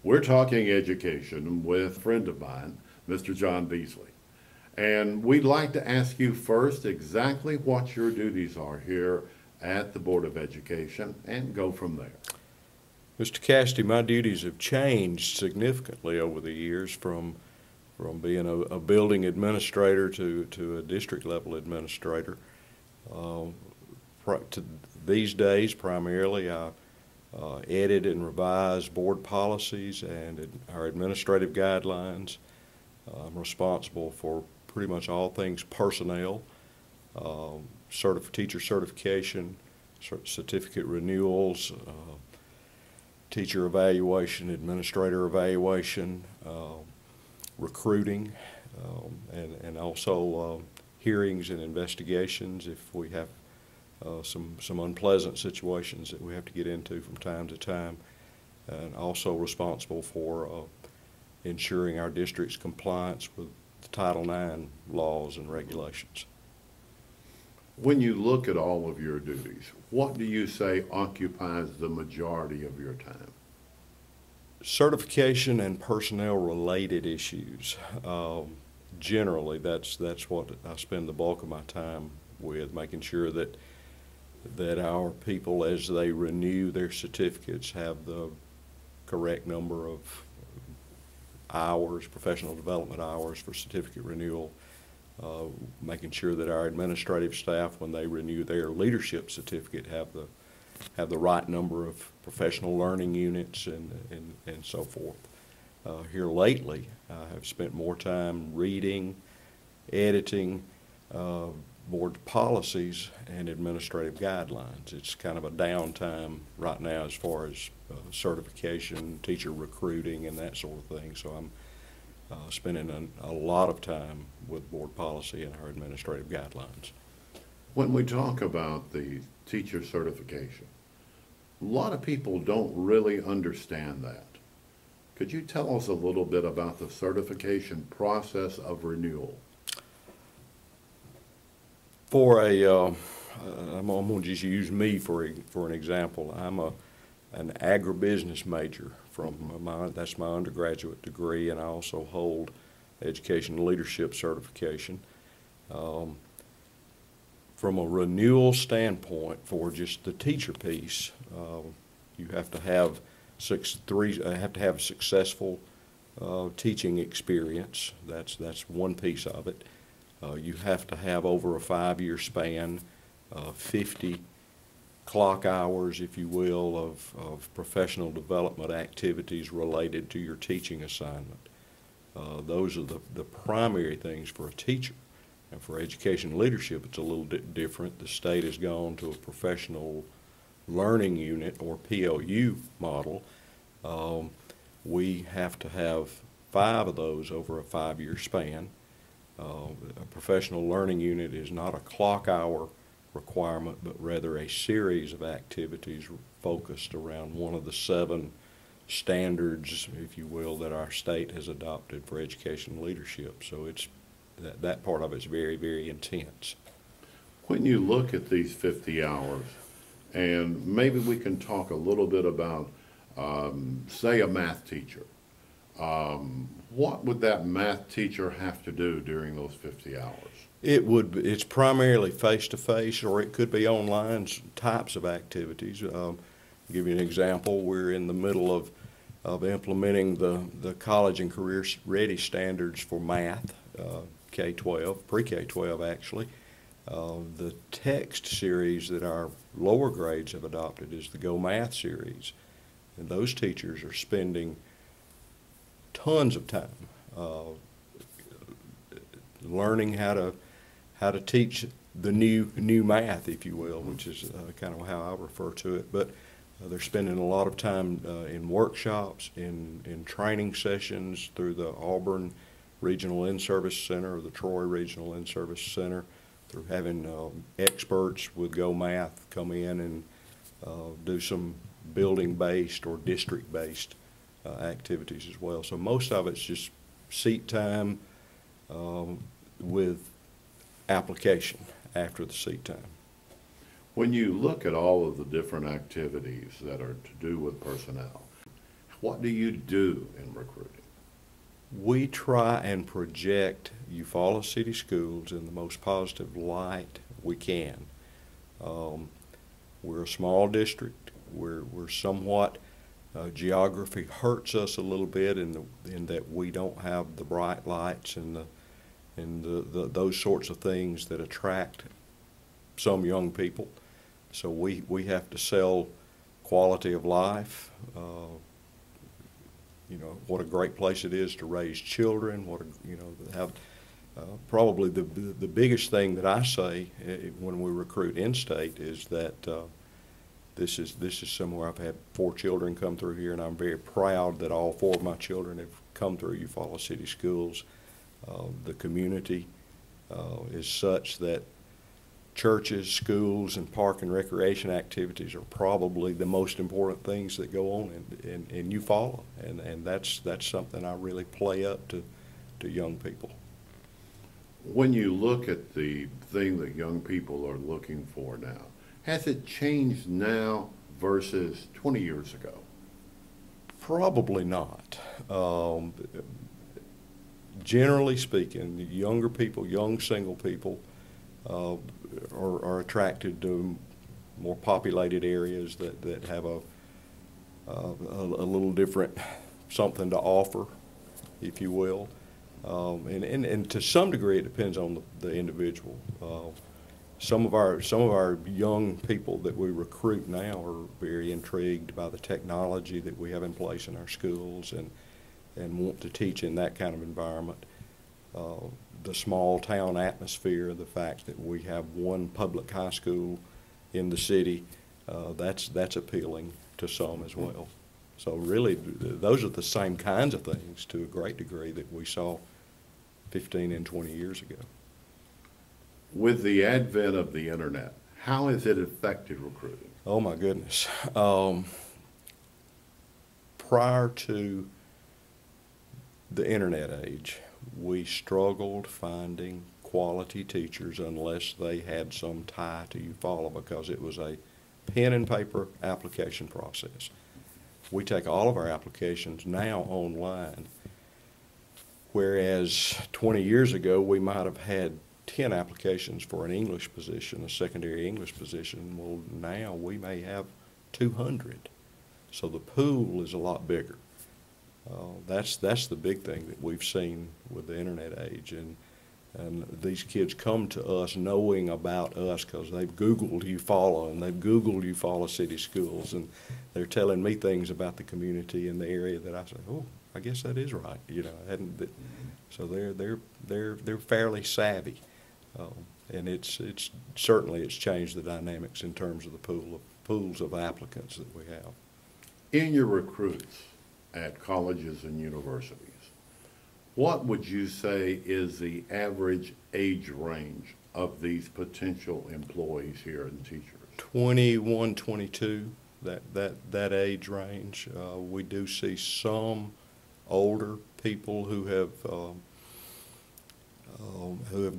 We're talking education with a friend of mine, Mr. John Beasley. And we'd like to ask you first exactly what your duties are here at the Board of Education and go from there. Mr. Cassidy, my duties have changed significantly over the years from being a building administrator to a district level administrator. Uh, these days, primarily, I edit and revise board policies and our administrative guidelines. I'm responsible for pretty much all things personnel, teacher certification, certificate renewals, teacher evaluation, administrator evaluation, recruiting, and also hearings and investigations if we have some unpleasant situations that we have to get into from time to time, and also responsible for ensuring our district's compliance with the Title IX laws and regulations. When you look at all of your duties, what do you say occupies the majority of your time? Certification and personnel related issues. Generally, that's what I spend the bulk of my time with, making sure that our people, as they renew their certificates, have the correct number of hours, professional development hours for certificate renewal, making sure that our administrative staff, when they renew their leadership certificate, have the right number of professional learning units and so forth. Here lately, I have spent more time reading, editing board policies and administrative guidelines. It's kind of a downtime right now as far as certification, teacher recruiting, and that sort of thing. So I'm spending a lot of time with board policy and our administrative guidelines. When we talk about the teacher certification, a lot of people don't really understand that. Could you tell us a little bit about the certification process of renewal? For I'm going to just use me for an example. I'm an agribusiness major that's my undergraduate degree, and I also hold education leadership certification. From a renewal standpoint, for just the teacher piece, you have to have a successful teaching experience. That's one piece of it. You have to have over a 5-year span, 50 clock hours, if you will, of professional development activities related to your teaching assignment. Those are the primary things for a teacher. And for education leadership, it's a little different. The state has gone to a professional learning unit, or PLU model. We have to have 5 of those over a 5-year span. A professional learning unit is not a clock hour requirement, but rather a series of activities focused around one of the 7 standards, if you will, that our state has adopted for education leadership. So it's that part of it's very, very intense. When you look at these 50 hours, and maybe we can talk a little bit about, say, a math teacher. What would that math teacher have to do during those 50 hours? It's primarily face-to-face, or it could be online types of activities. I'll give you an example. We're in the middle of implementing the college and career ready standards for math, K-12, pre-K-12 actually. The text series that our lower grades have adopted is the Go Math series. And those teachers are spending tons of time learning how to teach the new math, if you will, which is kind of how I refer to it. But they're spending a lot of time in workshops, in training sessions through the Auburn Regional In-Service Center or the Troy Regional In-Service Center, through having experts with Go Math come in and do some building-based or district-based activities as well. So most of it's just seat time with application after the seat time. When you look at all of the different activities that are to do with personnel, What do you do in recruiting? We try and project Eufaula City Schools in the most positive light we can. We're a small district. We're somewhat, geography hurts us a little bit in that we don't have the bright lights and those sorts of things that attract some young people. So we have to sell quality of life. You know, what a great place it is to raise children. Probably the biggest thing that I say when we recruit in-state is that this is somewhere I've had 4 children come through here, and I'm very proud that all 4 of my children have come through Eufaula City Schools. The community is such that churches, schools, and park and recreation activities are probably the most important things that go on in Eufaula, and that's something I really play up to young people. When you look at the thing that young people are looking for now, has it changed now versus 20 years ago? Probably not. Generally speaking, younger people, young single people, are attracted to more populated areas that have a little different something to offer, if you will. And to some degree, it depends on the individual. Some of our young people that we recruit now are very intrigued by the technology that we have in place in our schools and want to teach in that kind of environment. The small town atmosphere, the fact that we have one public high school in the city, that's appealing to some as well. So really, those are the same kinds of things to a great degree that we saw 15 and 20 years ago. With the advent of the internet, how has it affected recruiting? Oh my goodness. Prior to the internet age, we struggled finding quality teachers unless they had some tie to Eufaula, because it was a pen and paper application process. We take all of our applications now online, whereas 20 years ago we might have had 10 applications for an English position, a secondary English position. Well, now we may have 200. So the pool is a lot bigger. That's the big thing that we've seen with the internet age, and these kids come to us knowing about us because they've Googled Eufaula and they've Googled Eufaula City Schools, and they're telling me things about the community in the area that I say, oh, I guess that is right. You know, so they're fairly savvy, and it's certainly changed the dynamics in terms of the pools of applicants that we have. In your recruits at colleges and universities, what would you say is the average age range of these potential employees here and teachers? 21, 22, that age range. We do see some older people who have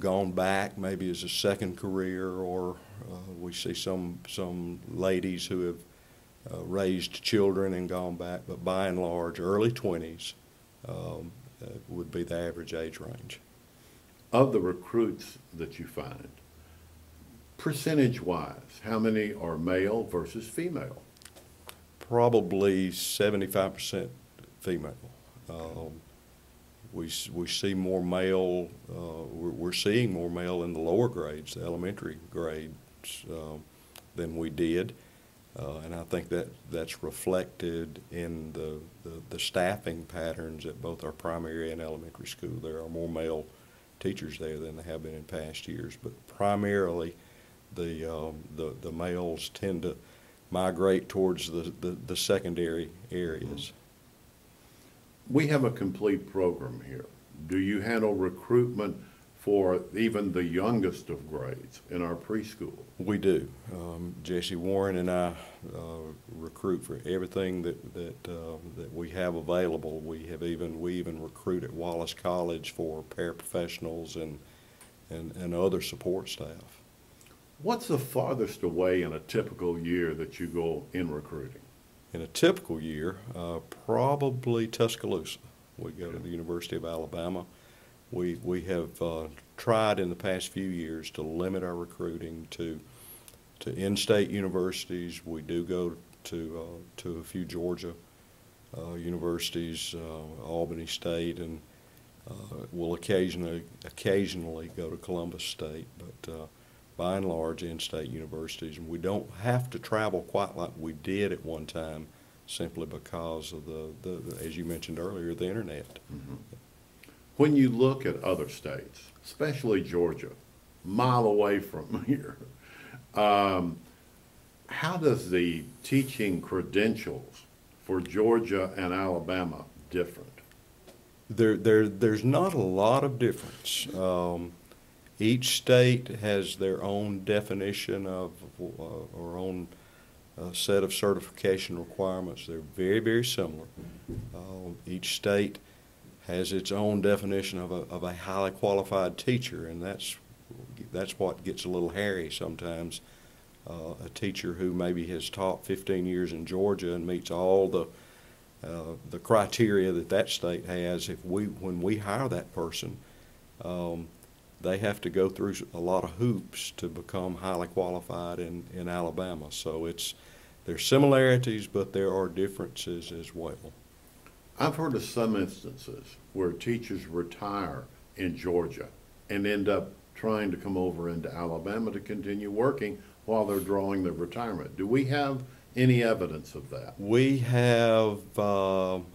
gone back maybe as a second career, or we see some ladies who have raised children and gone back, but by and large, early 20s would be the average age range. Of the recruits that you find, percentage-wise, how many are male versus female? Probably 75% female. We see more male, we're seeing more male in the lower grades, the elementary grades, than we did. And I think that's reflected in the staffing patterns at both our primary and elementary school. There are more male teachers there than there have been in past years, but primarily the males tend to migrate towards the secondary areas. We have a complete program here. Do you handle recruitment for even the youngest of grades in our preschool? We do. Jesse Warren and I recruit for everything that we have available. We even recruit at Wallace College for paraprofessionals and other support staff. What's the farthest away in a typical year that you go in recruiting? In a typical year, probably Tuscaloosa. We go to the University of Alabama. We have tried in the past few years to limit our recruiting to in-state universities. We do go to a few Georgia universities, Albany State, and we'll occasionally go to Columbus State, but by and large in-state universities. And we don't have to travel quite like we did at one time, simply because of the as you mentioned earlier, the internet. Mm-hmm. When you look at other states, especially Georgia, mile away from here, how does the teaching credentials for Georgia and Alabama different? There's not a lot of difference. Each state has their own definition of or own set of certification requirements. They're very, very similar. Each state has its own definition of a highly qualified teacher, and that's what gets a little hairy sometimes. A teacher who maybe has taught 15 years in Georgia and meets all the criteria that state has, when we hire that person, they have to go through a lot of hoops to become highly qualified in Alabama. So there's similarities, but there are differences as well. I've heard of some instances where teachers retire in Georgia and end up trying to come over into Alabama to continue working while they're drawing their retirement. Do we have any evidence of that? We have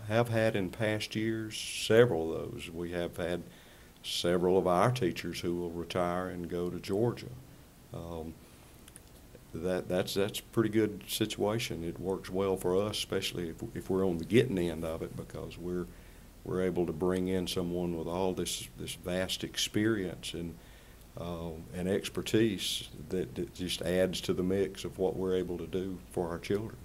had in past years several of those. We have had several of our teachers who will retire and go to Georgia. That's a pretty good situation. It works well for us, especially if we're on the getting end of it, because we're able to bring in someone with all this vast experience and expertise that just adds to the mix of what we're able to do for our children.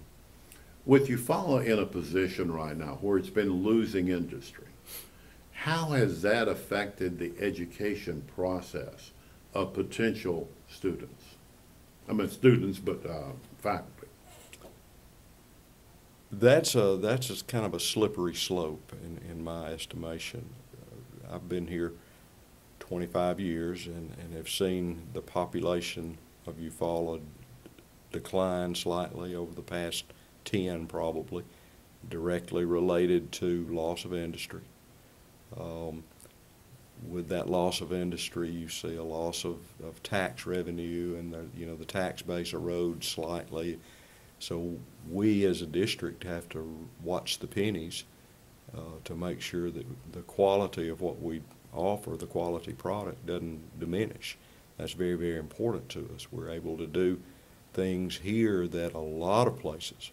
With Eufaula in a position right now where it's been losing industry, how has that affected the education process of potential students? I mean students, but faculty. That's a kind of a slippery slope in my estimation. I've been here 25 years and have seen the population of Eufaula decline slightly over the past 10 probably, directly related to loss of industry. With that loss of industry, you see a loss of tax revenue, and the tax base erodes slightly. So we as a district have to watch the pennies to make sure that the quality of what we offer, the quality product, doesn't diminish. That's very, very important to us. We're able to do things here that a lot of places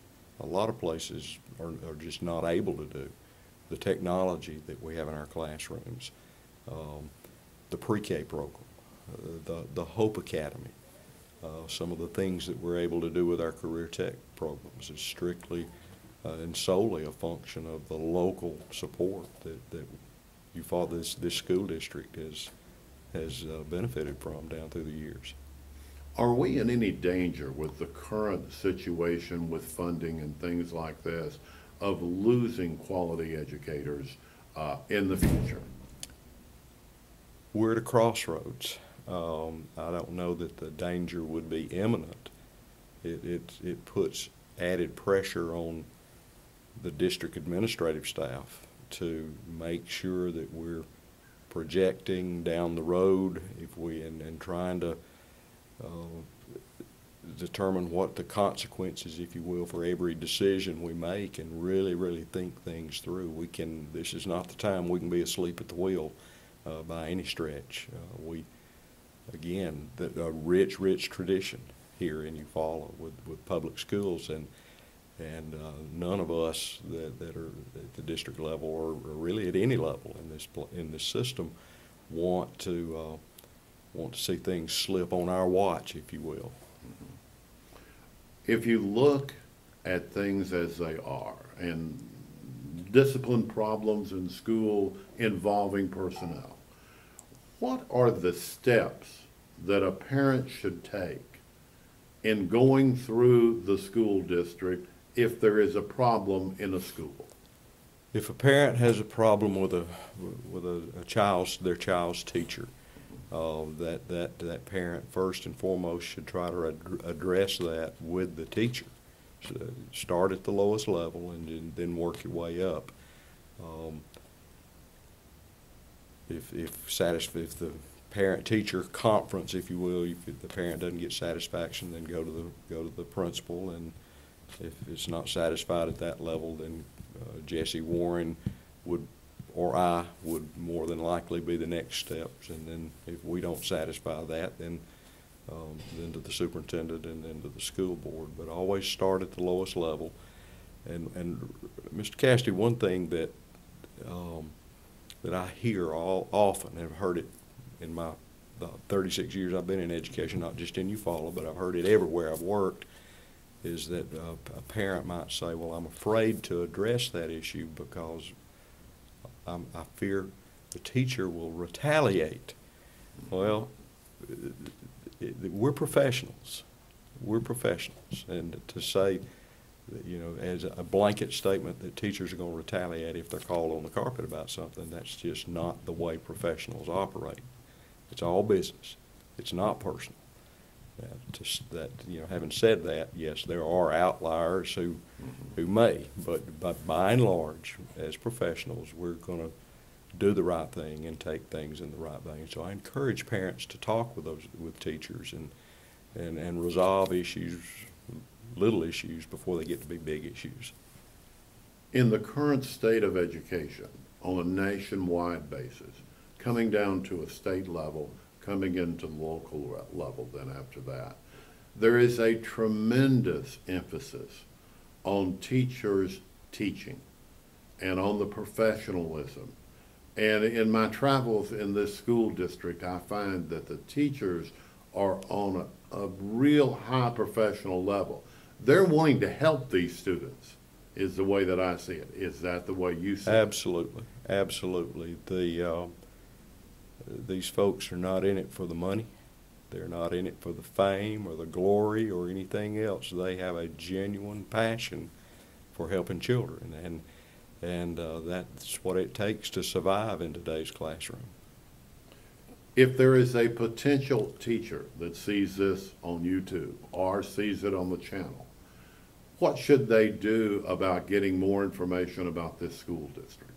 are just not able to do. The technology that we have in our classrooms, the pre-K program, the Hope Academy, some of the things that we're able to do with our career tech programs is strictly and solely a function of the local support that this school district has benefited from down through the years. Are we in any danger with the current situation with funding and things like this of losing quality educators in the future? We're at a crossroads. I don't know that the danger would be imminent. It puts added pressure on the district administrative staff to make sure that we're projecting down the road and trying to determine what the consequences, if you will, for every decision we make, and really, really think things through. This is not the time we can be asleep at the wheel by any stretch. Again, a rich tradition here in Eufaula with public schools, and none of us that are at the district level or really at any level in this system want to see things slip on our watch, if you will. If you look at things as they are and discipline problems in school involving personnel, what are the steps that a parent should take in going through the school district if there is a problem in a school? If a parent has a problem with their child's teacher, that parent first and foremost should try to address that with the teacher. So start at the lowest level and then work your way up. If the parent-teacher conference, if you will, if the parent doesn't get satisfaction, then go to the principal, and if it's not satisfied at that level, then Jesse Warren or I would more than likely be the next steps. And then if we don't satisfy that, then to the superintendent and then to the school board. But always start at the lowest level. And Mr. Cassidy, one thing that I hear often, have heard it in my 36 years I've been in education, not just in Eufaula, but I've heard it everywhere I've worked, is that a parent might say, well, I'm afraid to address that issue because I fear the teacher will retaliate. Well, we're professionals. We're professionals. And to say, that, as a blanket statement that teachers are going to retaliate if they're called on the carpet about something, that's just not the way professionals operate. It's all business. It's not personal. Having said that, yes, there are outliers who may, but by and large, as professionals, we're going to do the right thing and take things in the right vein. So I encourage parents to talk with teachers and resolve issues, little issues, before they get to be big issues. In the current state of education, on a nationwide basis, coming down to a state level, coming into local level then after that, there is a tremendous emphasis on teachers teaching and on the professionalism. And in my travels in this school district, I find that the teachers are on a real high professional level. They're wanting to help these students, is the way that I see it. Is that the way you see it? Absolutely, absolutely. These folks are not in it for the money. They're not in it for the fame or the glory or anything else. They have a genuine passion for helping children, and that's what it takes to survive in today's classroom. If there is a potential teacher that sees this on YouTube or sees it on the channel, what should they do about getting more information about this school district?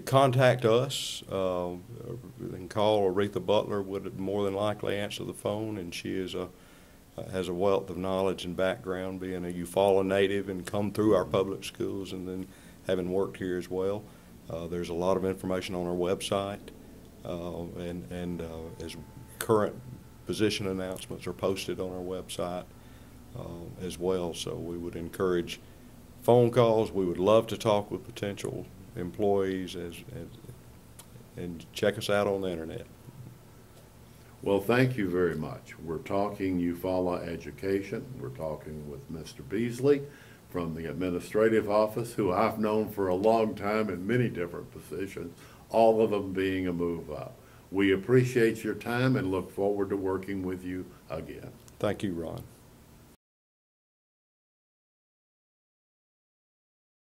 Contact us. They can call Aretha Butler, would more than likely answer the phone, and she has a wealth of knowledge and background, being a Eufaula native and come through our public schools and then having worked here as well. There's a lot of information on our website, and as current position announcements are posted on our website as well. So we would encourage phone calls. We would love to talk with potential employees and check us out on the internet. Well, thank you very much. We're talking Eufaula education. We're talking with Mr. Beasley from the administrative office, who I've known for a long time in many different positions, all of them being a move up. We appreciate your time and look forward to working with you again. Thank you, Ron.